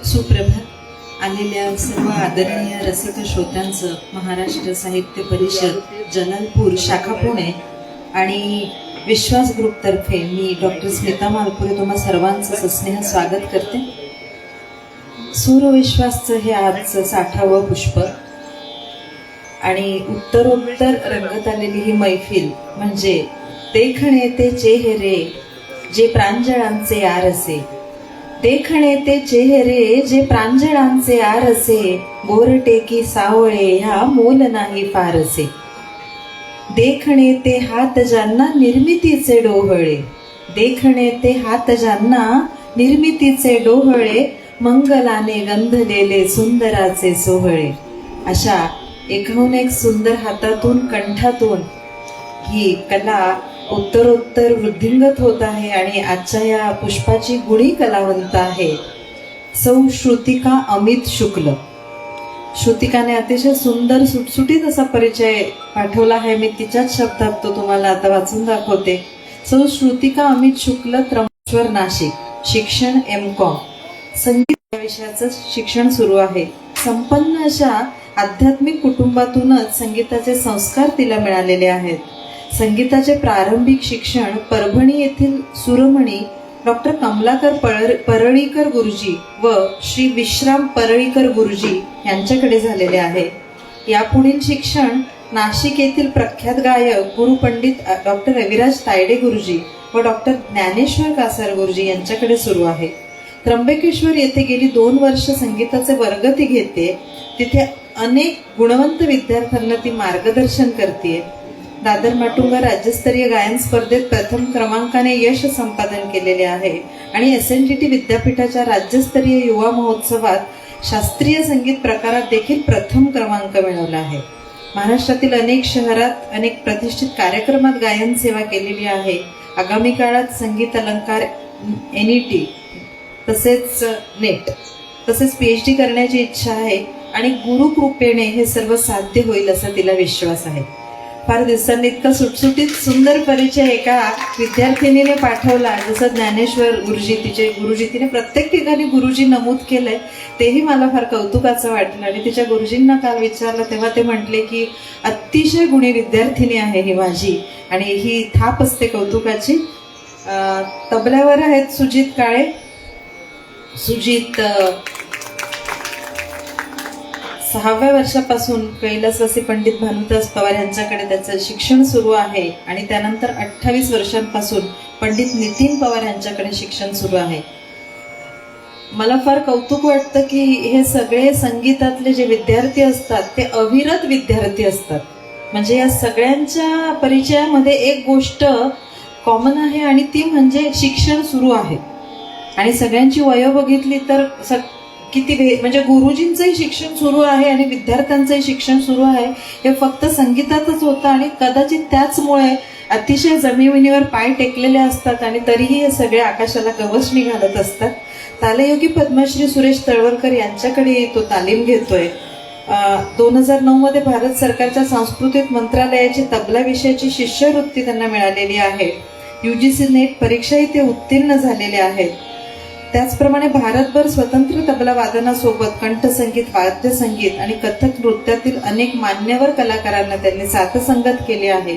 सुप्रभात. आलेल्या सर्व आदरणीय रसिक श्रोत्यांचं महाराष्ट्र साहित्य परिषद जलालपूर शाखा पुणे आणि विश्वास ग्रुप तर्फे मी डॉक्टर स्मिता मालपुरे तुम्हा सर्वांचं सस्नेह स्वागत करते. सूरविश्वासचं हे आजचं 60वं पुष्प आणि उत्तरोत्तर रंगत आलेली ही मैफिल म्हणजे देखणे ते चेहरे जे प्रांजळांचे आरसे, देखणे ते चेहरे जे प्रांजळांचे आरसे, गोरटेकी सावळे ह्या मोल नाही फारसे. देखणे ते हात ज्यांना निर्मितीचे डोहळे, देखणे ते हात ज्यांना निर्मितीचे डोहळे, मंगलाने गंधलेले सुंदराचे सोहळे. अशा एकाहून एक सुंदर हातातून कंठातून ही कला उत्तरोत्तर वृद्धिंगत होत आहे आणि आजच्या या पुष्पाची गुणी कलावंत आहे सौ श्रुतिका अमित शुक्ल. श्रुतिकाने अतिशय सुंदर सुटसुटीत असा परिचय पाठवला आहे. मी तिच्याच शब्दात तो तुम्हाला आता वाचून दाखवते. सौ श्रुतिका अमित शुक्ल, त्र्यंबकेश्वर, नाशिक. शिक्षण M.Com. संगीत या विषयाचं शिक्षण सुरू आहे. संपन्न अशा आध्यात्मिक कुटुंबातूनच संगीताचे संस्कार तिला मिळालेले आहेत. संगीताचे प्रारंभिक शिक्षण परभणी येथील सुरमणी डॉक्टर कमलाकर परळीकर गुरुजी व श्री विश्राम परळीकर गुरुजी यांच्याकडे झालेले आहे. यापुढील शिक्षण नाशिक येथील प्रख्यात गायक गुरु पंडित डॉक्टर रविराज तायडे गुरुजी व डॉक्टर ज्ञानेश्वर कासार गुरुजी यांच्याकडे सुरू आहे. त्र्यंबकेश्वर येथे गेली 2 वर्ष संगीताचे वर्ग ती घेते. तिथे अनेक गुणवंत विद्यार्थ्यांना ती मार्गदर्शन करते. दादर माटुंगा राज्यस्तरीय गायन स्पर्धेत प्रथम क्रमांकाने यश संपादन केलेले आहे आणि SNDT विद्यापीठाच्या राज्यस्तरीय युवा महोत्सवात शास्त्रीय संगीत प्रकारात देखील प्रथम क्रमांक मिळवला आहे. महाराष्ट्रातील अनेक शहरात अनेक प्रतिष्ठित कार्यक्रमात गायन सेवा केलेली आहे. आगामी काळात संगीत अलंकार NET तसेच नेट तसेच PhD करण्याची इच्छा आहे आणि गुरुकृपेने हे सर्व साध्य होईल असा तिला विश्वास आहे. फार दिवसांनी इतका सुटसुटीत सुंदर परिचय एका विद्यार्थिनीने पाठवला. जसं ज्ञानेश्वर गुरुजी तिचे गुरुजी, तिने प्रत्येक ठिकाणी गुरुजी नमूद केलंय, तेही मला फार कौतुकाचं वाटलं. आणि तिच्या गुरुजींना काल विचारलं तेव्हा ते म्हटले की अतिशय गुणी विद्यार्थिनी आहे ही माझी आणि ही थाप असते कौतुकाची. तबल्यावर आहेत सुजित काळे. सुजित 6व्या वर्षापासून कैलासवासी पंडित भानुदास पवार यांच्याकडे त्याचं शिक्षण सुरू आहे आणि त्यानंतर 28 वर्षांपासून पंडित नितीन पवार यांच्याकडे शिक्षण सुरू आहे. मला फार कौतुक वाटतं की हे सगळे संगीतातले जे विद्यार्थी असतात ते अविरत विद्यार्थी असतात. म्हणजे या सगळ्यांच्या परिचयामध्ये एक गोष्ट कॉमन आहे आणि ती म्हणजे शिक्षण सुरू आहे. आणि सगळ्यांची वय बघितली तर किती म्हणजे गुरुजींचंही शिक्षण सुरू आहे आणि विद्यार्थ्यांचंही शिक्षण सुरू आहे. हे फक्त संगीतातच होतं आणि कदाचित त्याचमुळे अतिशय जमिनीवर पाय टेकलेले असतात आणि तरीही हे सगळे आकाशाला कवचणी घालत असतात. तालयोगी पद्मश्री सुरेश तळवलकर यांच्याकडे तो तालीम घेतोय. 2009 मध्ये भारत सरकारच्या सांस्कृतिक मंत्रालयाची तबला विषयाची शिष्यवृत्ती त्यांना मिळालेली आहे. UGC नेट परीक्षाही ते उत्तीर्ण झालेले आहेत. त्याचप्रमाणे भारतभर स्वतंत्र तबला वादनासोबत कंठसंगीत, वाद्यसंगीत आणि कथक नृत्यातील अनेक मान्यवर कलाकारांना त्यांनी साथसंगत केली आहे.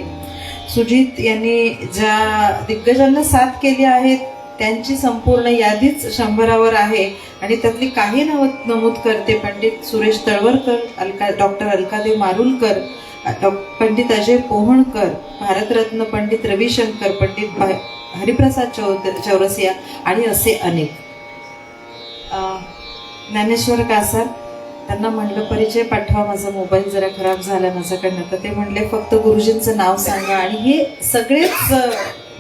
सुजित यांनी ज्या दिग्गजांना साथ केली आहे त्यांची संपूर्ण यादीच 100वर आहे आणि त्यातली काही नमूद करते. पंडित सुरेश तळवलकर, डॉक्टर अलकादेव मारुलकर, पंडित अजय पोहणकर, भारतरत्न पंडित रविशंकर, पंडित हरिप्रसाद चौरसिया आणि असे अनेक. ज्ञानेश्वर कासार, त्यांना म्हणलं परिचय पाठवा, माझा मोबाईल जरा खराब झाला माझ्याकडनं. तर ते म्हणले फक्त गुरुजींचं नाव सांगा. आणि हे सगळेच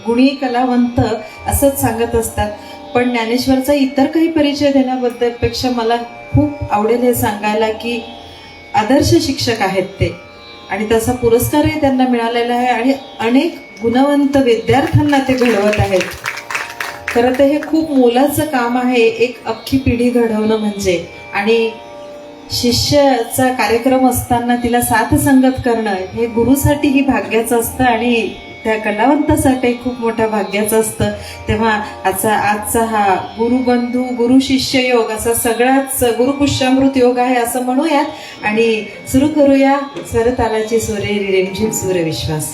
गुणी कलावंत असंच सांगत असतात. पण ज्ञानेश्वरचा इतर काही परिचय देण्याबद्दलपेक्षा मला खूप आवडेल हे सांगायला की आदर्श शिक्षक आहेत ते आणि तसा पुरस्कारही त्यांना मिळालेला आहे आणि अनेक गुणवंत विद्यार्थ्यांना ते घडवत आहेत. खरं तर हे खूप मोलाचं काम आहे, एक अख्खी पिढी घडवणं म्हणजे. आणि शिष्याचा कार्यक्रम असताना तिला साथ संगत करणं हे गुरुसाठीही भाग्याचं असतं आणि त्या कलावंतासाठी खूप मोठ्या भाग्याचं असतं. तेव्हा आजचा हा गुरुबंधू गुरु शिष्य योग असा सगळाच गुरुपुष्यामृत योग आहे असं म्हणूयात आणि सुरू करूया स्वरतालाची सोनेरी रिमझिम सूर्यविश्वास.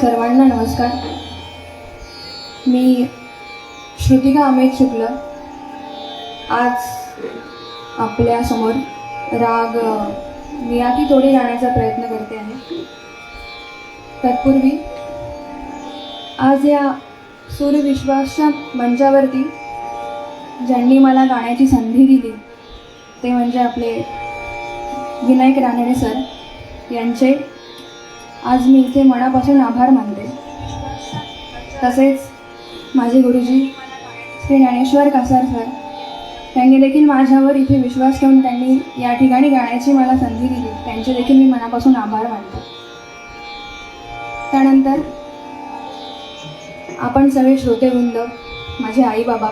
सर्वांना नमस्कार. मी श्रुतिका अमित शुक्ल आज आपल्यासमोर राग मियाकी तोडी गाण्याचा प्रयत्न करते आहे. तत्पूर्वी आज या सूर्यविश्वासच्या मंचावरती ज्यांनी मला गाण्याची संधी दिली ते म्हणजे आपले विनायक रानडे सर यांचे आज मी इथे मनापासून आभार मानते. तसेच माझे गुरुजी श्री ज्ञानेश्वर कासार सर त्यांनी देखील माझ्यावर इथे विश्वास ठेवून त्यांनी या ठिकाणी गाण्याची मला संधी दिली, त्यांचे देखील मी मनापासून आभार मानते. त्यानंतर आपण सगळे श्रोतेवृंद, माझे आई बाबा,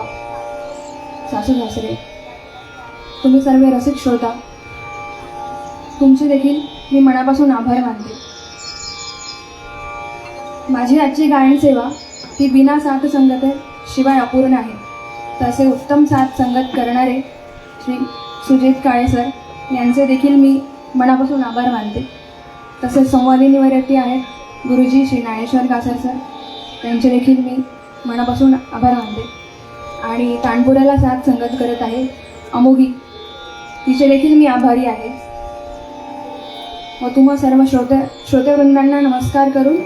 सासू सासरे, तुम्ही सर्व रसिक श्रोता, तुमचे देखील मी मनापासून आभार मानते. माझी आजची गायन सेवा ती बिना साथ संगत शिवाय अपूर्ण आहे. तसे उत्तम साथ संगत करणारे श्री सुजित काळे सर यांचे देखील मी मनापासून आभार मानते. तसेच संवादिनीवरती आहेत गुरुजी श्री ज्ञानेश्वर कासार सर, त्यांचे देखील मी मनापासून आभार मानते. आणि तानपुराला साथ संगत करत आहे अमोघी, तिचे देखील मी आभारी आहे. व तुम्हा सर्व श्रोतेवृंदांना नमस्कार करून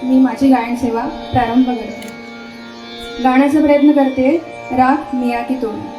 मी माझी गायन सेवा प्रारंभ करते. गाण्याचा प्रयत्न करते राग मियाकी तोडी.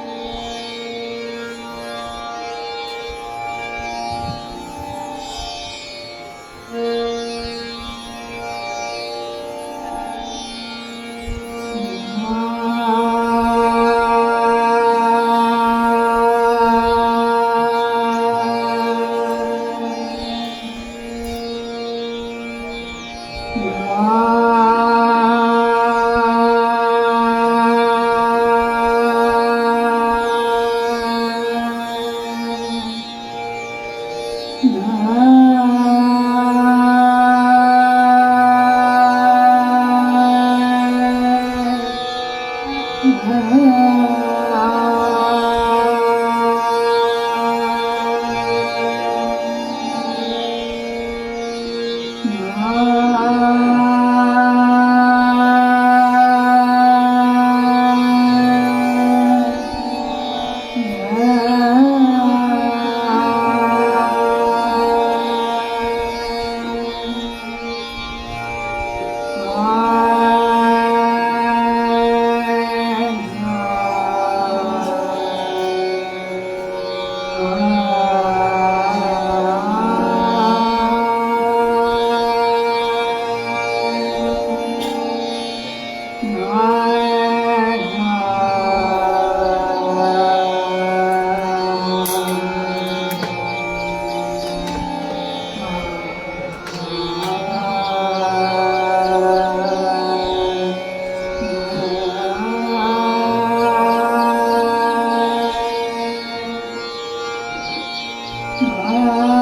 Ah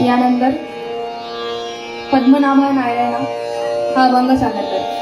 यानंतर पद्मनाभा नारायणा हा अभंग सादर करतो.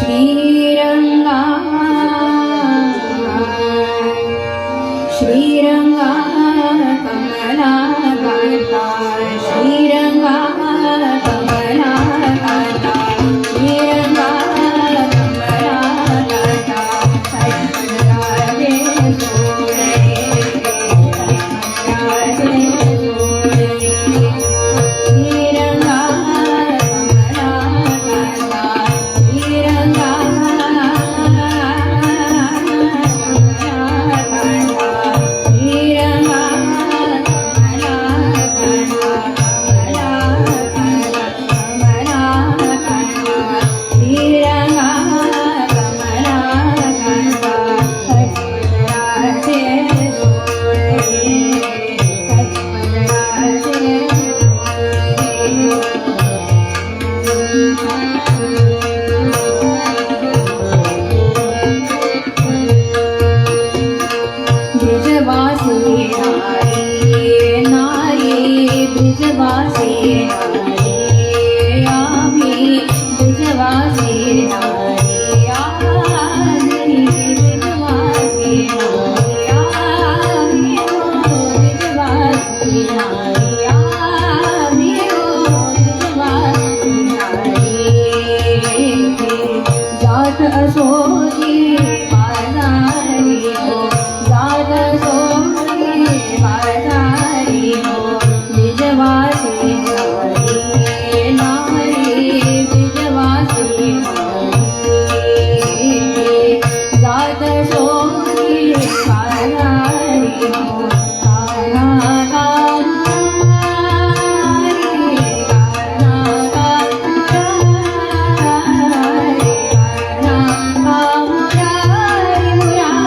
श्रीरंगा श्रीरंगा कमला कांता श्रीरंगा कमला कांता श्रीरंगा कमला कांता राजे सोरे राजे सोरे श्रीरंगा कमला कांता श्रीरंगा ब्रिजवासी नारी ब्रिजवासी नारी आम्ही ब्रिजवासी नारी आम्ही ब्रिजवासी नारी आम्ही ब्रिजवासी नारी आम्ही ब्रिजवासी नारी जात असोची पाजारी हो जात सोनी बाजारी हो ब्रिजवासी नारी नारी ब्रिजवासी नारी जात सोनी बाजारी हो काना कानारी काना कानारी काना कामुरारी मुरारी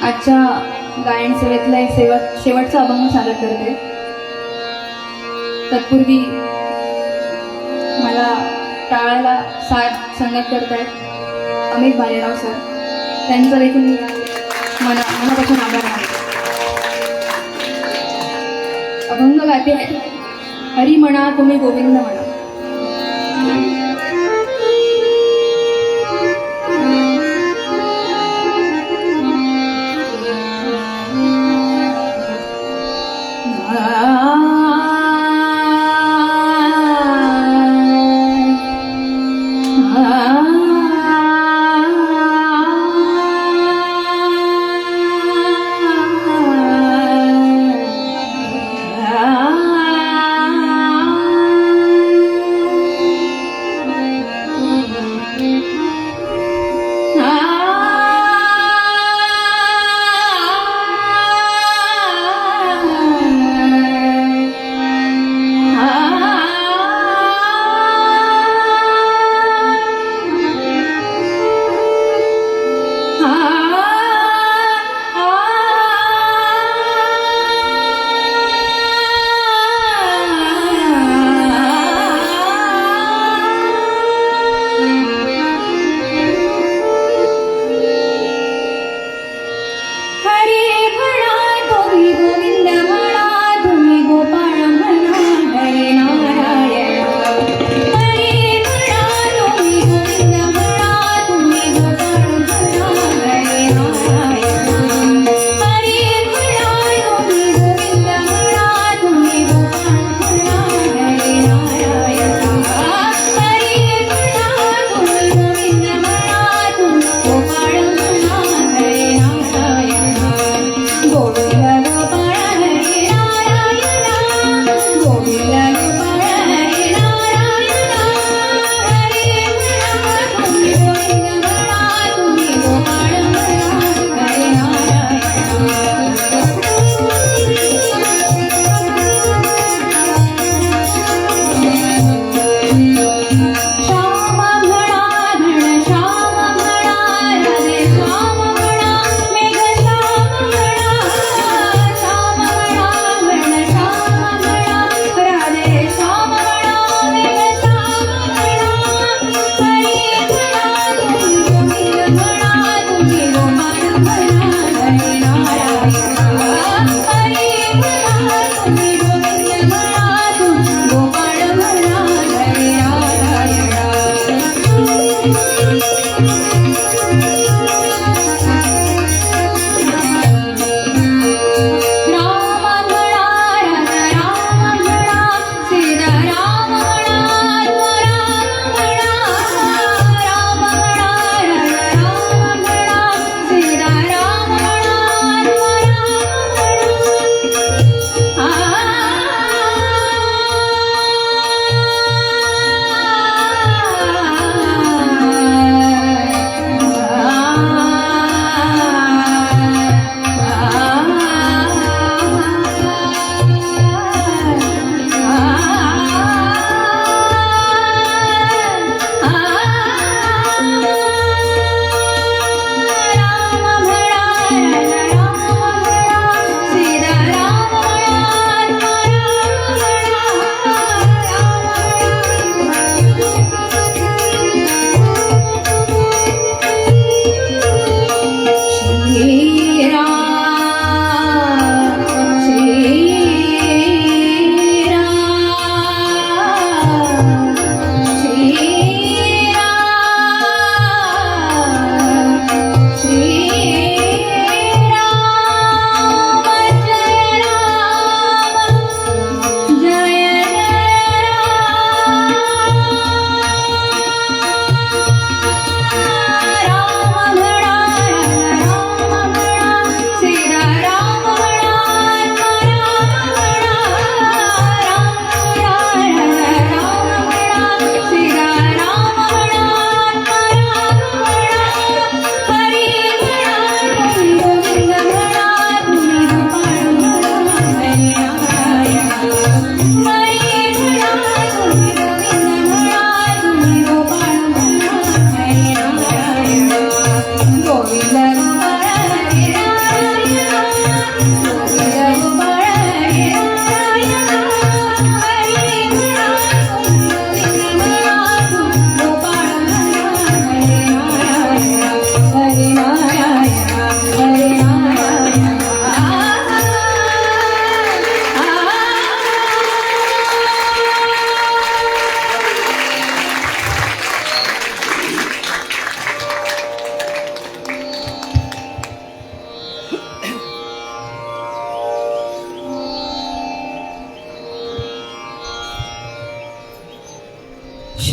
आजच्या गायन सेवेतला एक शेवटचा अभंग सादर करते. तत्पूर्वी मला टाळायला साथ संगत करतायत अमित भालेराव सर. त्यांचा देखील मी मनापासून आभार मानते. अभंग गाते आहे. हरी म्हणा तुम्ही गोविंद म्हणा.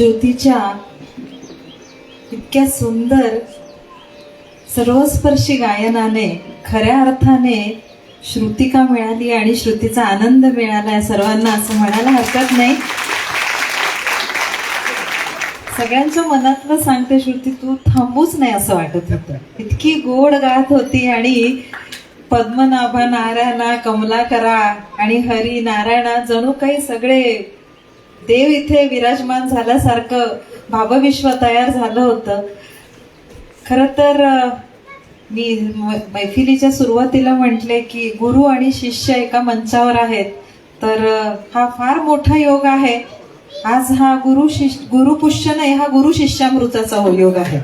श्रुतीच्या इतक्या सुंदर सर्वस्पर्शी गायनाने खऱ्या अर्थाने श्रुतिका मिळाली आणि श्रुतीचा आनंद मिळाला सर्वांना असं म्हणायला हरकत नाही. सगळ्यांच्या मनातलं सांगते श्रुती, तू थांबूच नाही असं वाटत होतं. इतकी गोड गात होती आणि पद्मनाभा नारायणा कमलाकरा आणि हरी नारायणा जणू काही सगळे देव इथे विराजमान झाल्यासारखं भावविश्व तयार झालं होतं. खरं तर मी मैफिलीच्या सुरुवातीला म्हटले की गुरु आणि शिष्य एका मंचावर आहेत, तर हा फार मोठा योग आहे. आज हा गुरुपुष्य नाही, हा गुरु शिष्यामृताचा योग आहे.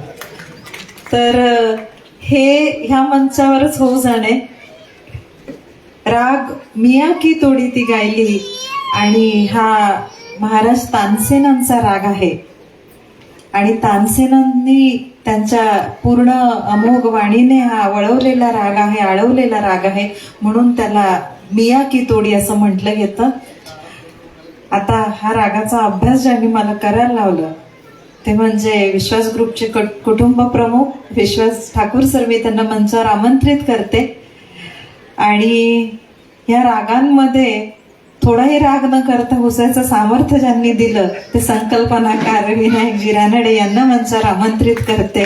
तर हे ह्या मंचावरच होऊ जाणे. राग मिया की तोडी ती गायली आणि हा महाराज तानसेनांचा राग आहे आणि तानसेनांनी त्यांच्या पूर्ण अमोघ वाणीने हा वळवलेला राग आहे, आळवलेला राग आहे, म्हणून त्याला मिया की तोडी असं म्हटलं गेलं. आता हा रागाचा अभ्यास ज्यांनी मला करायला लावलं ते म्हणजे विश्वास ग्रुपचे कुटुंब प्रमुख विश्वास ठाकूर सर. मी त्यांना मंचावर आमंत्रित करते. आणि या रागांमध्ये थोडाही राग न करता घुसायचं सामर्थ्य ज्यांनी दिलं ते संकल्पनाकार विनायकजी रानडे यांना मंचावर आमंत्रित करते.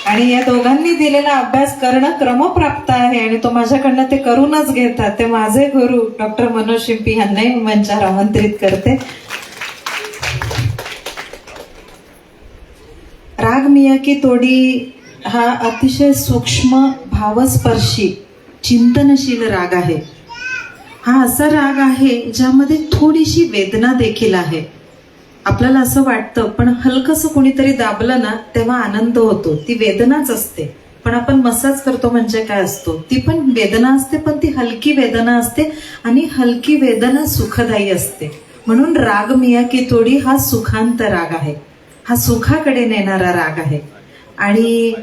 आणि या दोघांनी दिलेला अभ्यास करणं क्रमप्राप्त आहे आणि तो माझ्याकडनं ते करूनच घेतात. ते माझे गुरु डॉक्टर मनोज शिंपी यांनाही मंचावर आमंत्रित करते. राग मिया की तोडी हा अतिशय सूक्ष्म भावस्पर्शी चिंतनशील राग आहे. हा असा राग आहे ज्यामध्ये थोडीशी वेदना देखील आहे. आपल्याला असं वाटतं पण हलकसं कुणीतरी दाबलं ना तेव्हा आनंद होतो. ती वेदनाच असते. पण आपण मसाज करतो म्हणजे काय असतो, ती पण वेदना असते, पण ती हलकी वेदना असते आणि हलकी वेदना सुखदायी असते. म्हणून राग मिया की तोडी हा सुखांत राग आहे, हा सुखाकडे नेणारा राग आहे. आणि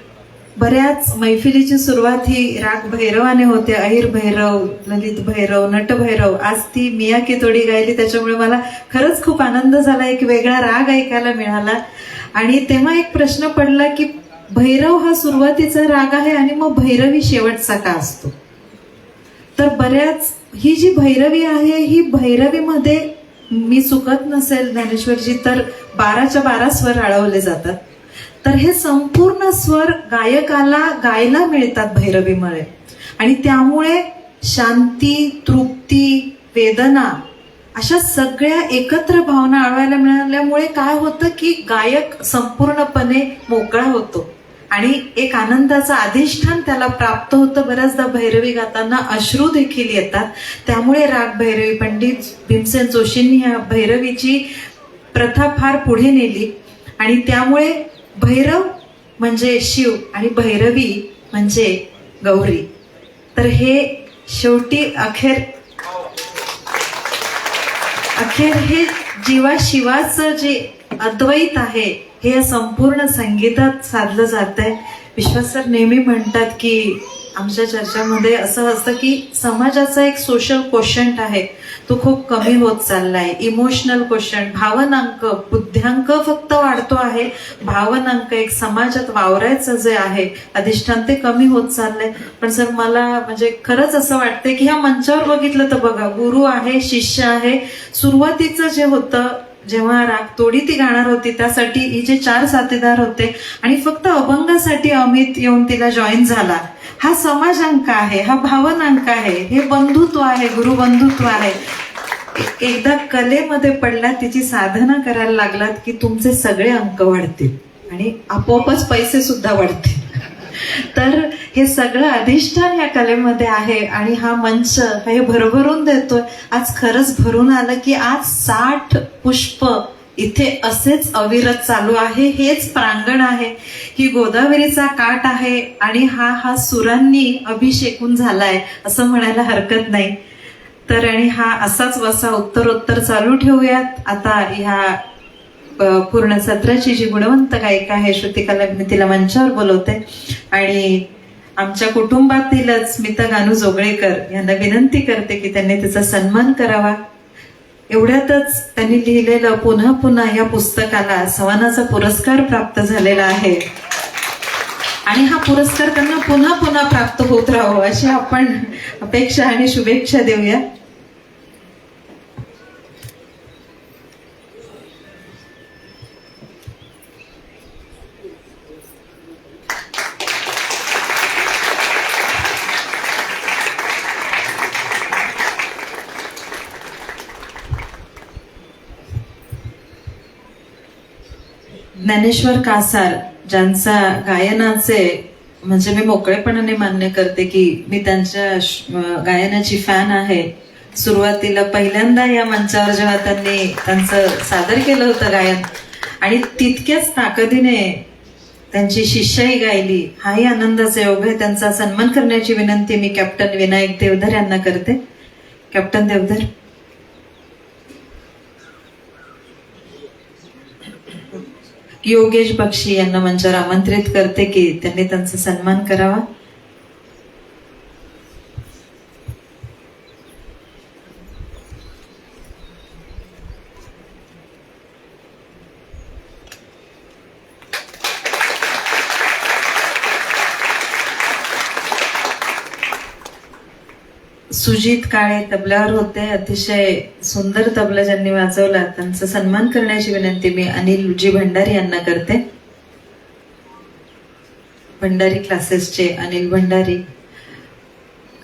बऱ्याच मैफिलीची सुरुवात ही राग भैरवाने होते. अहिर भैरव, ललित भैरव, नट भैरव. आज ती मिया की तोडी गायली, त्याच्यामुळे मला खरंच खूप आनंद झाला. एक वेगळा राग ऐकायला मिळाला. आणि तेव्हा एक प्रश्न पडला की भैरव हा सुरुवातीचा राग आहे आणि मग भैरवी शेवटचा का असतो. तर बऱ्याच ही जी भैरवी आहे ही भैरवीमध्ये मी चुकत नसेल ज्ञानेश्वरजी तर 12च्या 12 स्वर आळवले जातात. तर हे संपूर्ण स्वर गायकाला गायला मिळतात भैरवीमुळे आणि त्यामुळे शांती, तृप्ती, वेदना अशा सगळ्या एकत्र भावना आळवायला मिळाल्यामुळे काय होतं की गायक संपूर्णपणे मोकळा होतो आणि एक आनंदाचं अधिष्ठान त्याला प्राप्त होतं. बऱ्याचदा भैरवी गाताना अश्रू देखील येतात. त्यामुळे राग भैरवी पंडित भीमसेन जोशींनी ह्या भैरवीची प्रथा फार पुढे नेली आणि त्यामुळे भैरव म्हणजे शिव आणि भैरवी म्हणजे गौरी. तर हे शेवटी अखेर हे जीवा शिवाचं जे अद्वैत आहे हे संपूर्ण संगीतात साधलं जात आहे. विश्वास सर नेहमी म्हणतात की आमच्या चर्चामध्ये असं असतं की समाजाचा एक सोशल क्वोशंट आहे तो खूप कमी होत चाललाय. इमोशनल क्वोशंट, भावनांक, बुद्ध्यांक फक्त वाढतो आहे. भावनांक एक समाजात वावरायचं जे आहे अधिष्ठान ते कमी होत चाललंय. पण सर मला म्हणजे खरंच असं वाटतंय की ह्या मंचावर बघितलं तर बघा गुरु आहे, शिष्य आहे. सुरुवातीचं जे होतं जेव्हा राग तोडी ती गाणार होती त्यासाठी हिचे 4 साथीदार होते आणि फक्त अभंगासाठी अमित येऊन तिला जॉईन झाला. हा समाजांक आहे, हा भावनांक आहे, हे बंधुत्व आहे, गुरुबंधुत्व आहे. एकदा कलेमध्ये पडला, तिची साधना करायला लागलात की तुमचे सगळे अंक वाढतील आणि आपोआपच पैसे सुद्धा वाढतील. तर हे सगळं अधिष्ठान या कलेमध्ये आहे आणि हा मंच हे भरभरून देतोय. आज खरंच भरून आलं की आज 60 पुष्प इथे असेच अविरत चालू आहे. हेच प्रांगण आहे, ही गोदावरीचा काठ आहे आणि हा सुरांनी अभिषेकून झालाय असं म्हणायला हरकत नाही. तर आणि हा असाच वसा उत्तरोत्तर चालू ठेवूयात. आता ह्या पूर्ण सत्राची जी गुणवंत गायिका आहे श्रुतिकाला मी तिला मंचावर बोलवते आणि आमच्या कुटुंबातीलच स्मिता गानू जोगळेकर यांना विनंती करते की त्यांनी तिचा सन्मान करावा. एवढ्यातच त्यांनी लिहिलेलं पुन्हा पुन्हा या पुस्तकाला सवानाचा पुरस्कार प्राप्त झालेला आहे आणि हा पुरस्कार त्यांना पुन्हा पुन्हा प्राप्त होत राहावं अशी आपण अपेक्षा आणि शुभेच्छा देऊया. ज्ञानेश्वर कासार ज्यांचा गायनाचे म्हणजे मी मोकळेपणाने मान्य करते की मी त्यांच्या गायनाची फॅन आहे. सुरुवातीला पहिल्यांदा या मंचावर जेव्हा त्यांनी त्यांचं सादर केलं होतं गायन आणि तितक्याच ताकदीने त्यांची शिष्याई गायली, हाही आनंदाचा योग आहे. त्यांचा सन्मान करण्याची विनंती मी कॅप्टन विनायक देवधर यांना करते. कॅप्टन देवधर. योगेश बक्षी यांना मंचावर आमंत्रित करते की त्यांनी त्यांचा सन्मान करावा. सुजित काळे तबल्यावर होते. अतिशय सुंदर तबला ज्यांनी वाजवला त्यांचा सन्मान करण्याची विनंती मी अनिलजी भंडारी यांना करते. भंडारी क्लासेसचे अनिल भंडारी.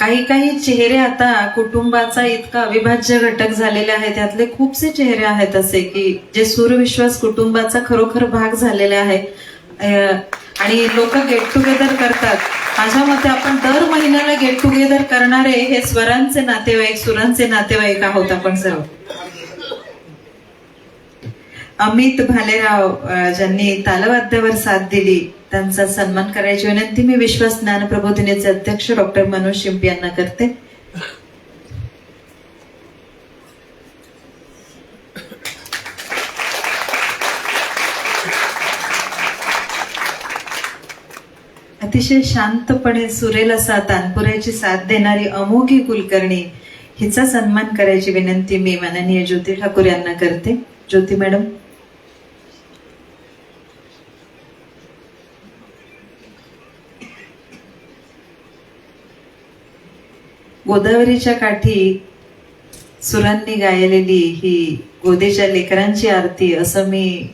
काही काही चेहरे आता कुटुंबाचा इतका अविभाज्य घटक झालेले आहेत. त्यातले खूपसे चेहरे आहेत असे की जे सूरविश्वास कुटुंबाचा खरोखर भाग झालेले आहे आणि लोक गेट टुगेदर करतात. माझ्या मते आपण दर महिन्याला गेट टुगेदर करणारे हे स्वरांचे नातेवाईक, सुरांचे नातेवाईक आहोत आपण सर्व. अमित भालेराव ज्यांनी तालवाद्यावर साथ दिली त्यांचा सन्मान करायची विनंती मी विश्वास ज्ञान प्रबोधिनीचे अध्यक्ष डॉक्टर मनोज शिंपी यांना करते. अतिशय शांतपणे सुरेल असा तानपुऱ्याची साथ देणारी अमोघी कुलकर्णी हिचा सन्मान करायची विनंती मी माननीय ज्योती ठाकूर यांना करते. ज्योती मॅडम. गोदावरीच्या काठी सुरांनी गायलेली ही गोदेच्या लेकरांची आरती असं मी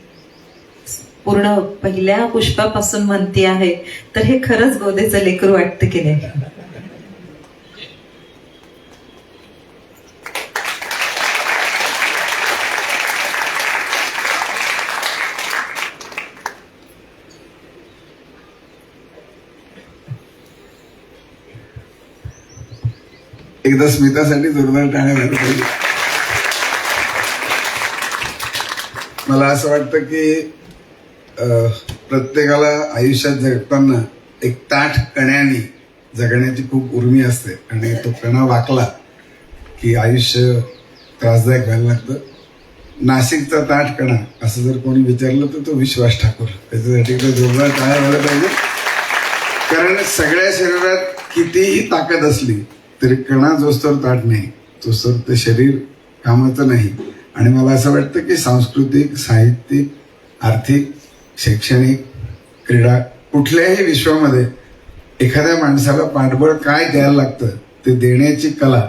पूर्ण पहिल्या पुष्पापासून म्हणते आहे, तर हे खरंच गोदेचं लेकरू वाटतं की नाही. एकदा स्मितासाठी जोरदार टाळ्या झाल्या पाहिजे. मला असं वाटतं की प्रत्येकाला आयुष्यात जगताना एक ताठ कण्याने जगण्याची खूप उर्मी असते आणि तो कणा वाकला की आयुष्य त्रासदायक व्हायला लागतं. नाशिकचा ताठ कणा असं जर कोणी विचारलं तर तो विश्वास ठाकूर. त्याच्यासाठी एकदा जोरदार टाळ्या झाल्या पाहिजे. कारण सगळ्या शरीरात कितीही ताकद असली तरी कणा जोस्तर ताठ नाही तोस्तर ते शरीर कामाचं नाही. आणि मला असं वाटतं की सांस्कृतिक, साहित्यिक, आर्थिक, शैक्षणिक, क्रीडा कुठल्याही विश्वामध्ये एखाद्या माणसाला पाठबळ काय द्यायला लागतं ते देण्याची कला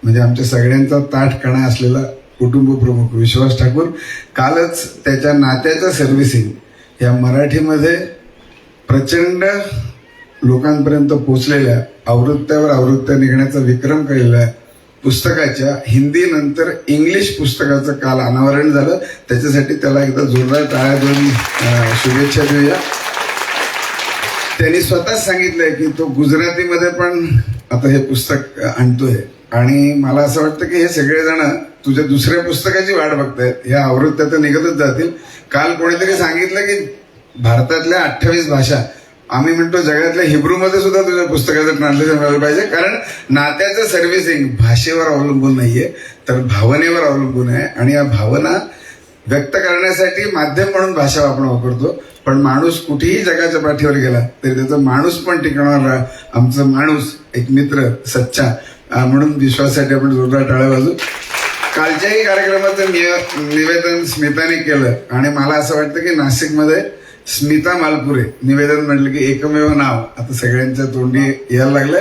म्हणजे आमच्या सगळ्यांचा ताठ कणा असलेला कुटुंब प्रमुख विश्वास ठाकूर कालच त्याच्या नात्याच्या सर्व्हिसिंग या मराठीमध्ये प्रचंड लोकांपर्यंत पोचलेल्या आवृत्त्यावर आवृत्त्या निघण्याचा विक्रम केलेला पुस्तकाच्या हिंदी नंतर इंग्लिश पुस्तकाचं काल अनावरण झालं. त्याच्यासाठी त्याला एकदा जोरदार टाळ्या देऊन शुभेच्छा देऊया. त्यांनी स्वतःच सांगितलंय की तो गुजरातीमध्ये पण आता हे पुस्तक आणतोय आणि मला असं वाटतं की हे सगळेजण तुझ्या दुसऱ्या पुस्तकाची वाट बघतायत. ह्या आवृत्त्या तर निघतच जातील. काल कोणीतरी सांगितलं की भारतातल्या 28 भाषा आम्ही म्हणतो जगातल्या हिब्रूमध्ये सुद्धा तुझ्या पुस्तकाचं ट्रान्सलेशन व्हायला पाहिजे. कारण नात्याचं सर्व्हिसिंग भाषेवर अवलंबून नाहीये तर भावनेवर अवलंबून आहे आणि या भावना व्यक्त करण्यासाठी माध्यम म्हणून भाषा आपण वापरतो. पण माणूस कुठेही जगाच्या पाठीवर गेला तरी त्याचा माणूस पण टिकवणारा आमचा माणूस एक मित्र सच्चा म्हणून विश्वासासाठी आपण जोरदार टाळ्या वाजू. कालच्याही कार्यक्रमाचं निवेदन स्मिताने केलं आणि मला असं वाटतं की नाशिकमध्ये स्मिता मालपुरे निवेदन म्हटलं की एकमेव नाव आता सगळ्यांच्या तोंडी यायला लागलं.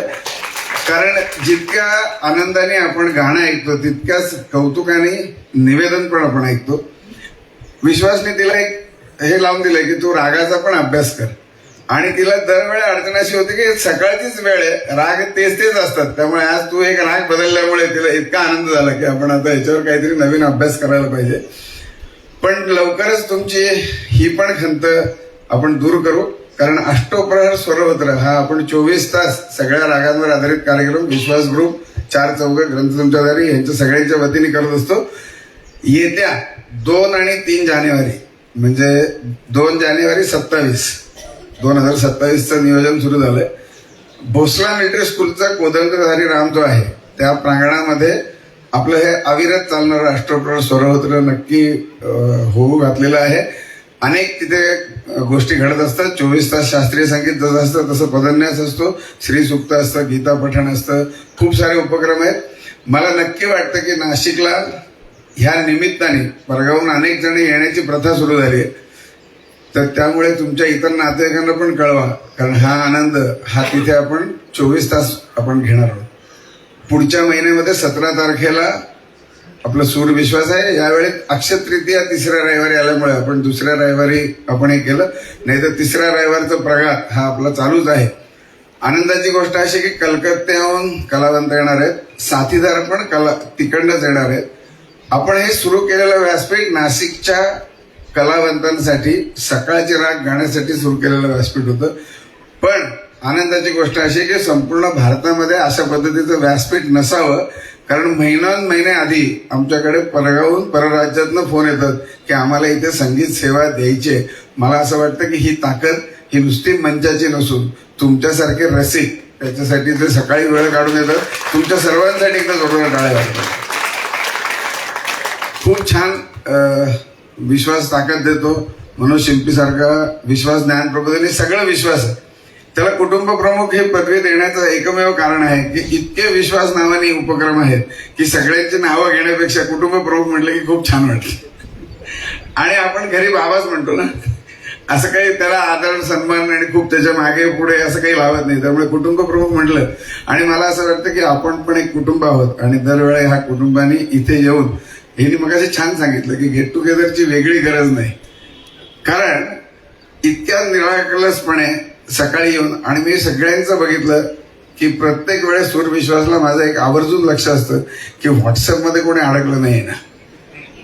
कारण जितक्या आनंदाने आपण गाणं ऐकतो तितक्याच कौतुकाने निवेदन पण आपण ऐकतो. विश्वासने तिला एक हे लावून दिलंय की तू रागाचा पण अभ्यास कर. आणि तिला दरवेळी अडचण अशी होती की सकाळचीच वेळ आहे, राग तेच असतात. त्यामुळे आज तू एक राग बदलल्यामुळे तिला इतका आनंद झाला की आपण आता याच्यावर काहीतरी नवीन अभ्यास करायला पाहिजे. पण लवकरच तुमची ही पण खंत आपण दूर करू. कारण अष्टोप्रहर स्वरवत्र हा आपण 24 तास सगळ्या रागांवर आधारित कार्यक्रम विश्वास ग्रुप, 4 चौघ ग्रंथ तुमच्यादारी यांच्या सगळ्यांच्या वतीने करत असतो. येत्या 2 आणि 3 जानेवारी म्हणजे 2 जानेवारी 2027चं नियोजन सुरू झालंय. भोसला मिलिटरी स्कूलचा कोदंडधारी राम जो आहे त्या प्रांगणामध्ये आपलं हे अविरत चालणारं अष्टोप्रहर स्वरवत्र नक्की होऊ घातलेलं आहे. अनेक तिथे गोष्टी घडत असतात. 24 तास शास्त्रीय संगीत जसं असतं तसं पदन्यास असतो, श्रीसुक्त असतं, गीता पठण असतं, खूप सारे उपक्रम आहेत. मला नक्की वाटतं की नाशिकला ह्या निमित्ताने परगावून अनेक जण येण्याची प्रथा सुरू झाली आहे. तर त्यामुळे तुमच्या इतर नातेवाईकांना पण कळवा. कारण हा आनंद हा तिथे आपण 24 तास आपण घेणार आहोत. पुढच्या महिन्यामध्ये 17 तारखेला आपला सूर विश्वास आहे. यावेळी अक्षय तृतीया 3ऱ्या रविवारी आल्यामुळे आपण 2ऱ्या रविवारी आपण हे केलं. नाही तर 3ऱ्या रविवारचा प्रघात हा आपला चालूच आहे. आनंदाची गोष्ट अशी की कलकत्त्याहून कलावंत येणार आहेत, साथीदार पण तिकडनंच येणार आहेत. आपण हे सुरू केलेलं व्यासपीठ नाशिकच्या कलावंतांसाठी सकाळचे राग गाण्यासाठी सुरू केलेलं व्यासपीठ होतं. पण आनंदाची गोष्ट अशी की संपूर्ण भारतामध्ये अशा पद्धतीचं व्यासपीठ नसावं. कारण महिने आधी आमच्याकडे परगावून परराज्यातनं फोन येतात की आम्हाला इथे संगीत सेवा द्यायची आहे. मला असं वाटतं की ही ताकद ही नुसती मंचाची नसून तुमच्यासारखे रसिक त्याच्यासाठी ते सकाळी वेळ काढून येतात. तुमच्या सर्वांसाठी एकदा जोरदार टाळ्या वाजवा. खूप छान विश्वास ताकद देतो. मनोज शिंपीसारखा विश्वास ज्ञान प्रबोधिनी सगळं विश्वास आहे. त्याला कुटुंब प्रमुख हे पदवी देण्याचं एकमेव कारण आहे की इतके विश्वास नावाने उपक्रम आहेत की सगळ्यांची नावं घेण्यापेक्षा कुटुंब प्रमुख म्हटलं की खूप छान वाटतं. आणि आपण घरी बाबाच म्हणतो ना, असं काही त्याला आदर सन्मान आणि खूप त्याच्या मागे पुढे असं काही लावत नाही. त्यामुळे कुटुंब प्रमुख म्हटलं. आणि मला असं वाटतं की आपण पण एक कुटुंब आहोत आणि दरवेळी ह्या कुटुंबाने इथे येऊन हे मग असे छान सांगितलं की गेट टुगेदरची वेगळी गरज नाही. कारण इतक्या निराकलसपणे सकाळी येऊन आणि मी सगळ्यांचं बघितलं की प्रत्येक वेळेस सूर विश्वासला माझं एक आवर्जून लक्ष असतं की व्हॉट्सअपमध्ये कोणी अडकलं नाही ना.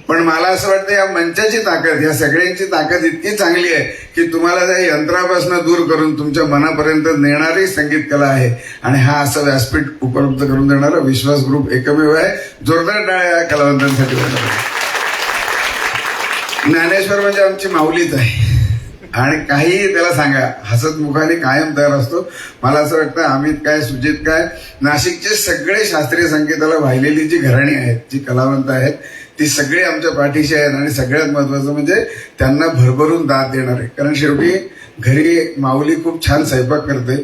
पण मला असं वाटतं या मंचाची ताकद, या सगळ्यांची ताकद इतकी चांगली आहे की तुम्हाला त्या यंत्रापासून दूर करून तुमच्या मनापर्यंत नेणारी संगीत कला आहे. आणि हा असं व्यासपीठ उपलब्ध करून देणारा विश्वास ग्रुप एकमेव आहे. जोरदार टाळ्या या कलावंतांसाठी. ज्ञानेश्वर म्हणजे आमची माऊलीच आहे आणि काहीही त्याला सांगा हसत मुखाने कायम तयार असतो. मला असं वाटतं अमित काय, सुजित काय, नाशिकचे सगळे शास्त्रीय संगीताला वाहिलेली जी घराणी आहेत, जी कलावंत आहेत, ती सगळी आमच्या पाठीशी आहेत. आणि सगळ्यात महत्वाचं म्हणजे त्यांना भरभरून दाद देणार आहे. कारण शेवटी घरी माऊली खूप छान स्वयंपाक करते.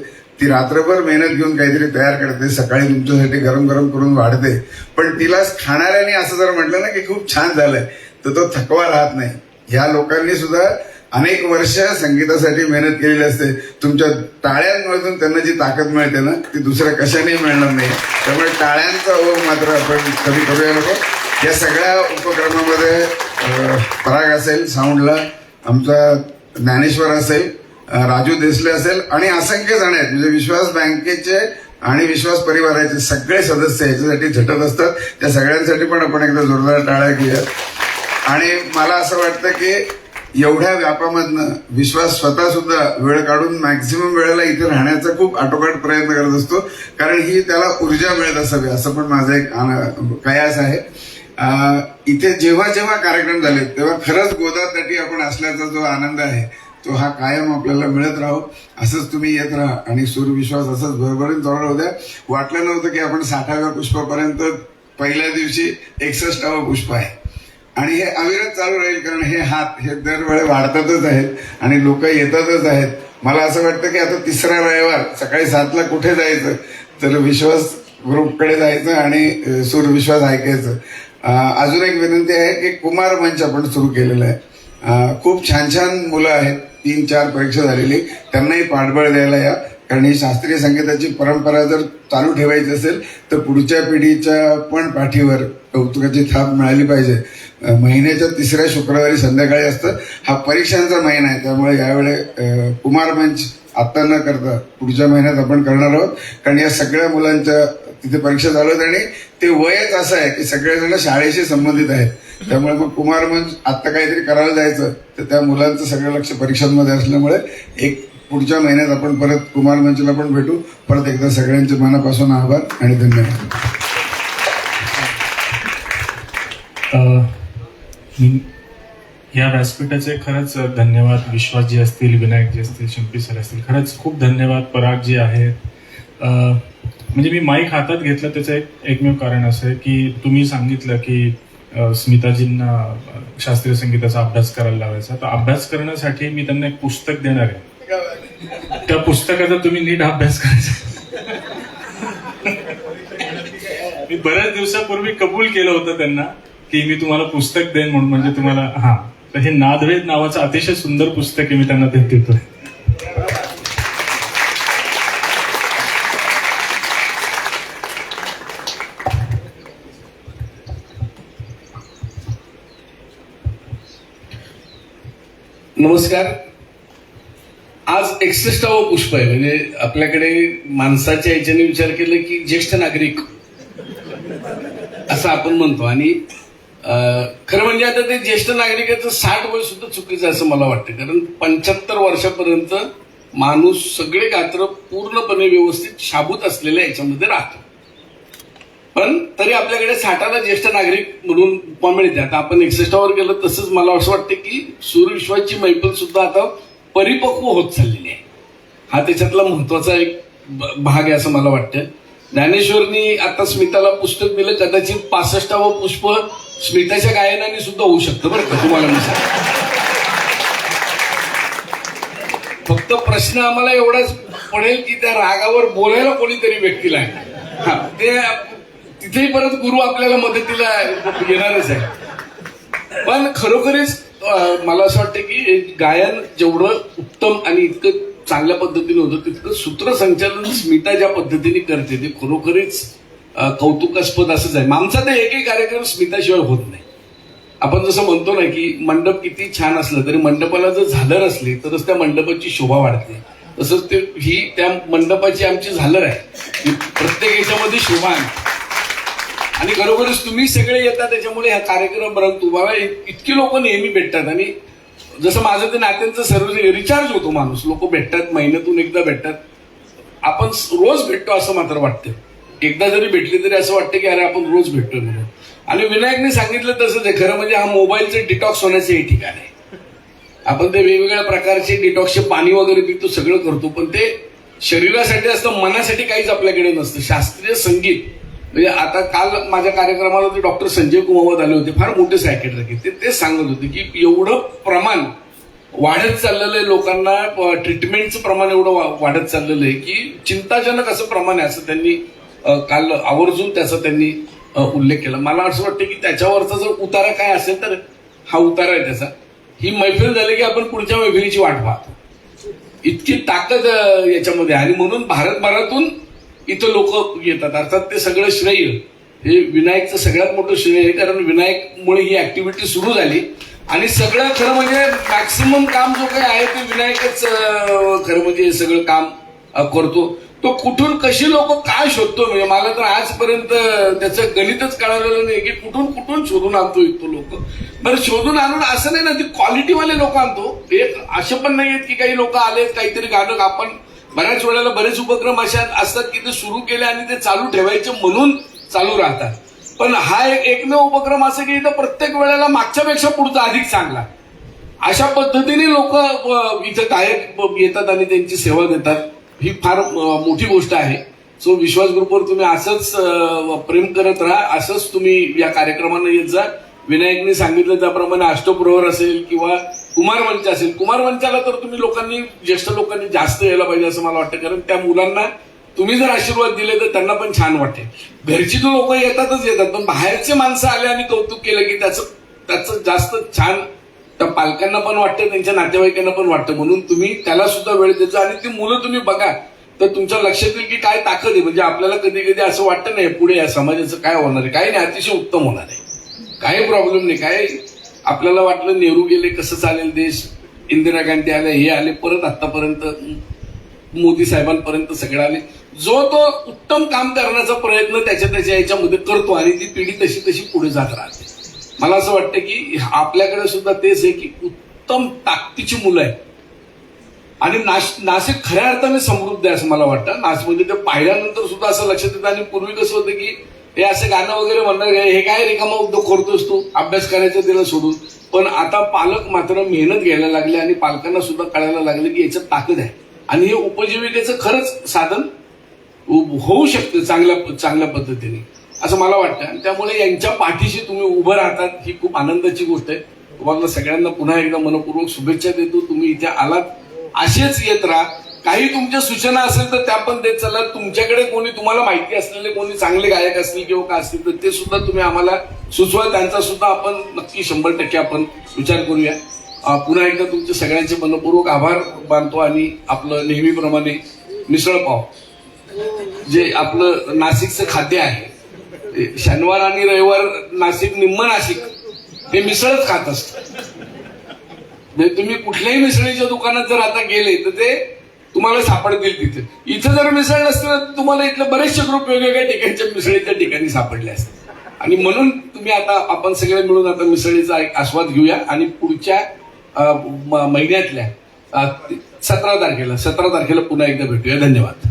ती रात्रभर मेहनत घेऊन काहीतरी तयार करते, सकाळी तुमच्यासाठी गरम गरम करून वाढते. पण तिला खाणाऱ्याने असं जर म्हटलं ना की खूप छान झालंय तर तो थकवा राहत नाही. ह्या लोकांनी सुद्धा अनेक वर्ष संगीतासाठी मेहनत केलेली असते. तुमच्या टाळ्यांमधून त्यांना जी ताकद मिळते ना ती दुसऱ्या कशानेही मिळणार नाही. त्यामुळे टाळ्यांचा ओघ मात्र आपण कधी करूया नको. या सगळ्या उपक्रमामध्ये पराग असेल, साऊंडला आमचा ज्ञानेश्वर असेल, राजू देसले असेल आणि असंख्य जण आहेत. म्हणजे विश्वास बँकेचे आणि विश्वास परिवाराचे सगळे सदस्य याच्यासाठी झटत असतात. त्या सगळ्यांसाठी पण आपण एकदा जोरदार टाळ्या घेऊया. आणि मला असं वाटतं की एवढ्या व्यापामधनं विश्वास स्वतः सुद्धा वेळ काढून मॅक्झिमम वेळेला इथे राहण्याचा खूप आटोकाट प्रयत्न करत असतो. कारण ही त्याला ऊर्जा मिळत असावी असं पण माझा एक कयास आहे. इथे जेव्हा जेव्हा कार्यक्रम झाले तेव्हा खरंच गोदातटी आपण असल्याचा जो आनंद आहे तो हा कायम आपल्याला मिळत राहो. असंच तुम्ही येत राहा आणि सूरविश्वास असंच भरभरून चालू राहू द्या. वाटलं नव्हतं की आपण 60व्या पुष्पापर्यंत पहिल्या दिवशी 61वं पुष्प आहे आणि हे अविरत चालू राहील. कारण हे हात हे दरवेळी वाढतातच आहेत आणि लोक येतातच आहेत. मला असं वाटतं की आता 3रा रविवार सकाळी 7ला कुठे जायचं तर विश्वास ग्रुपकडे जायचं आणि सूरविश्वास ऐकायचं. अजून एक विनंती आहे की कुमार मंच आपण सुरू केलेला आहे. खूप छान छान मुलं आहेत, 3-4 परीक्षा झालेली, त्यांनाही पाठबळ द्यायला या. कारण ही शास्त्रीय संगीताची परंपरा जर चालू ठेवायची असेल तर पुढच्या पिढीच्या पण पाठीवर कौतुकाची थाप मिळाली पाहिजे. महिन्याच्या 3ऱ्या शुक्रवारी संध्याकाळी असतं. हा परीक्षांचा महिना आहे, त्यामुळे यावेळी कुमार मंच आता न करता पुढच्या महिन्यात आपण करणार आहोत. कारण या सगळ्या मुलांच्या तिथे परीक्षा चालू आहेत आणि ते वयच असं आहे की सगळेजण शाळेशी संबंधित आहेत. त्यामुळे मग कुमार मंच आता काहीतरी करायला जायचं तर त्या मुलांचं सगळं लक्ष परीक्षांमध्ये असल्यामुळे एक पुढच्या महिन्यात आपण परत कुमार मंचला पण भेटू. परत एकदा सगळ्यांचे मनापासून आभार आणि धन्यवाद. या व्यासपीठाचे खरंच धन्यवाद. विश्वासजी असतील, विनायकजी असतील, शिंपी सर असतील, खरंच खूप धन्यवाद. परागजी आहेत. म्हणजे मी माईक हातात घेतलं त्याचं एकमेव कारण असं आहे की तुम्ही सांगितलं की स्मिताजींना शास्त्रीय संगीताचा अभ्यास करायला लावायचा. तर अभ्यास करण्यासाठी मी त्यांना एक पुस्तक देणार आहे. त्या पुस्तकाचा तुम्ही नीट अभ्यास करायचा. मी बऱ्याच दिवसापूर्वी कबूल केलं होतं त्यांना की मी तुम्हाला पुस्तक देईन म्हणून, म्हणजे तुम्हाला तर हे नादवेद नावाचं अतिशय सुंदर पुस्तक आहे, मी त्यांना ते देतोय. नमस्कार. आज 61वे पुष्प आहे. म्हणजे आपल्याकडे माणसाच्या याच्याने विचार केला की ज्येष्ठ नागरिक असं आपण म्हणतो. आणि खरं म्हणजे आता ते ज्येष्ठ नागरिकाचं 60 वय सुद्धा चुकीचं असं मला वाटतं. कारण 75 वर्षापर्यंत माणूस सगळे गात्र पूर्णपणे व्यवस्थित शाबूत असलेल्या याच्यामध्ये राहतो. पण तरी आपल्याकडे 60ला ज्येष्ठ नागरिक म्हणून उपमा मिळते. आता आपण 61वर गेलो तसंच मला असं वाटतं की सूर्यविश्वाची मैफल सुद्धा आता परिपक्व होत चाललेली आहे. हा त्याच्यातला महत्वाचा एक भाग आहे असं मला वाटतं. ज्ञानेश्वरनी आता स्मिताला पुस्तक दिलं. कदाचित 65वं पुष्प स्मिताच्या गायनाने सुद्धा होऊ शकतं बरं का, तुम्हाला मी सांगतो. फक्त प्रश्न आम्हाला एवढाच पडेल की त्या रागावर बोलायला कोणीतरी व्यक्ती लागेल. ते तिथेही परत गुरु आपल्याला मदतीला येणारच आहे. पण खरोखरीच मला असं वाटतं की गायन जेवढं उत्तम आणि इतकं चांगल्या पद्धतीने होतं तितकं सूत्रसंचालन स्मिता ज्या पद्धतीने करते ते खरोखरीच कौतुकास्पद असंच आहे. आमचा तर एकही कार्यक्रम स्मिताशिवाय होत नाही. आपण जसं म्हणतो ना की मंडप किती छान असलं तरी मंडपाला जर झालर असली तरच त्या मंडपाची शोभा वाढते. तसंच ते ही त्या मंडपाची आमची झालर आहे. प्रत्येक याच्यामध्ये शोभा आहे. आणि खरोखरच तुम्ही सगळे येतात त्याच्यामुळे हा कार्यक्रम तुम्हाला इतकी लोक नेहमी भेटतात. आणि जसं माझं ते नात्यांचं सर्व रिचार्ज होतो. माणूस लोक भेटतात, महिन्यातून एकदा भेटतात. आपण रोज भेटतो असं मात्र वाटतं. एकदा जरी भेटली तरी असं वाटतं की अरे आपण रोज भेटतोय म्हणून. आणि विनायकने सांगितलं तसंच आहे. खरं म्हणजे हा मोबाईलचे डिटॉक्स होण्याचं हे ठिकाण आहे. आपण ते वेगवेगळ्या प्रकारचे डिटॉक्सचे पाणी वगैरे पितो, सगळं करतो, पण ते शरीरासाठी असतं, मनासाठी काहीच आपल्याकडे नसतं. शास्त्रीय संगीत म्हणजे आता काल माझ्या कार्यक्रमाला ते डॉक्टर संजय कुमावत आले होते, फार मोठे सायकेट्रिस्ट. तेच सांगत होते की एवढं प्रमाण वाढत चाललेलं आहे, लोकांना ट्रीटमेंटचं प्रमाण एवढं वाढत चाललेलं आहे की चिंताजनक असं प्रमाण आहे, असं त्यांनी काल आवर्जून त्याचा त्यांनी उल्लेख केला. मला असं वाटतं की त्याच्यावरचा जर उतारा काय असेल तर हा उतारा आहे त्याचा. ही मैफिल झाली की आपण पुढच्या मैफिलीची वाट पाहतो. इतकी ताकद याच्यामध्ये. आणि म्हणून भारतभरातून इथं लोक येतात. अर्थात ते सगळं श्रेय हे विनायकचं सगळ्यात मोठं श्रेय आहे. कारण विनायकमुळे ही ऍक्टिव्हिटी सुरू झाली. आणि सगळं खरं म्हणजे मॅक्सिमम काम जो काही आहे ते विनायकच खरं म्हणजे हे सगळं काम करतो. तो कुठून कशी लोक काय शोधतो म्हणजे मला तर आजपर्यंत त्याचं गणितच कळालेलं नाही की कुठून शोधून आणतो इतकं लोक. बरं शोधून आणून असं नाही ना, ती क्वालिटीवाले लोक आणतो. एक असे पण नाही आहेत की काही लोक आलेत काहीतरी गाणं. आपण बऱ्याच वेळेला बरेच उपक्रम अशा असतात की ते सुरू केले आणि ते चालू ठेवायचे म्हणून चालू राहतात. पण हा एकमेव उपक्रम असं की इथं प्रत्येक वेळेला मागच्यापेक्षा पुढचा अधिक चांगला. अशा पद्धतीने लोक इथं गायक येतात आणि त्यांची सेवा देतात. ही फार मोठी गोष्ट आहे. सो विश्वास ग्रुपवर तुम्ही असंच प्रेम करत राहा. असंच तुम्ही या कार्यक्रमांना येत जा. विनायकने सांगितलं त्याप्रमाणे अष्टप्रहर असेल किंवा कुमार मंच असेल. कुमार मंचाला तर तुम्ही लोकांनी ज्येष्ठ लोकांनी जास्त यायला पाहिजे असं मला वाटतं. कारण त्या मुलांना तुम्ही जर आशीर्वाद दिले तर त्यांना पण छान वाटेल. घरची तर लोक येतातच येतात, पण बाहेरचे माणसं आले आणि कौतुक केलं की त्याचं जास्त छान त्या पालकांना पण वाटतं, त्यांच्या नातेवाईकांना पण वाटतं. म्हणून तुम्ही त्याला सुद्धा वेळ द्यायचा. आणि ती मुलं तुम्ही बघा तर तुमच्या लक्षात येईल की काय ताकद आहे. म्हणजे आपल्याला कधी कधी असं वाटतं नाही पुढे या समाजाचं काय होणार आहे, काही नाही, अतिशय उत्तम होणार आहे, काही प्रॉब्लेम नाही. काय आपल्याला वाटलं नेहरू गेले कसं चालेल देश, इंदिरा गांधी आले, हे आले, परत आतापर्यंत मोदी साहेबांपर्यंत सगळे आले. जो तो उत्तम काम करण्याचा प्रयत्न त्याच्या याच्यामध्ये करतो आणि ती पिढी तशी तशी पुढे जात राहते. मला असं वाटतं की आपल्याकडे सुद्धा तेच आहे की उत्तम ताकदीची मुलं आहेत. आणि नाशिक खऱ्या अर्थाने समृद्ध आहे असं मला वाटतं. म्हणजे ते पाहिल्यानंतर सुद्धा असं लक्षात येतं. आणि पूर्वी कसं होतं की हे असं गाणं वगैरे म्हणणार, हे काय रिकामा उद्योग करतोस तू, अभ्यास करायचा तिला सोडून. पण आता पालक मात्र मेहनत घ्यायला लागले आणि पालकांना सुद्धा कळायला लागले की याच्यात ताकद आहे आणि हे उपजीविकेचं खरंच साधन होऊ शकतं चांगल्या पद्धतीने, असं मला वाटतं. आणि त्यामुळे यांच्या पाठीशी तुम्ही उभं राहतात ही खूप आनंदाची गोष्ट आहे. तुम्हाला सगळ्यांना पुन्हा एकदा मनपूर्वक शुभेच्छा देतो. तुम्ही इथे आलात, असेच येत राहा. काही तुमच्या सूचना असेल तर त्या पण देत चला. तुमच्याकडे कोणी तुम्हाला माहिती असलेले कोणी चांगले गायक असतील किंवा काय असतील तर ते सुद्धा तुम्ही आम्हाला सुचवा. त्यांचा सुद्धा आपण नक्की 100% आपण विचार करूया. पुन्हा एकदा तुमचे सगळ्यांचे मनपूर्वक आभार मानतो. आणि आपलं नेहमीप्रमाणे मिसळपाव जे आपलं नाशिकचं खाद्य आहे, शनिवार आणि रविवार नाशिक निम्म नाशिक हे मिसळच खात असतं. म्हणजे तुम्ही कुठल्याही मिसळीच्या दुकानात जर आता गेले तर ते तुम्हाला सापडतील तिथे. इथं जर मिसळ नसतं तर तुम्हाला इथले बरेचसे ग्रुप वेगवेगळ्या ठिकाणच्या मिसळीच्या ठिकाणी सापडले असते. आणि म्हणून तुम्ही आता आपण सगळे मिळून आता मिसळीचा एक आस्वाद घेऊया. आणि पुढच्या महिन्यातल्या 17 तारखेला पुन्हा एकदा भेटूया. धन्यवाद.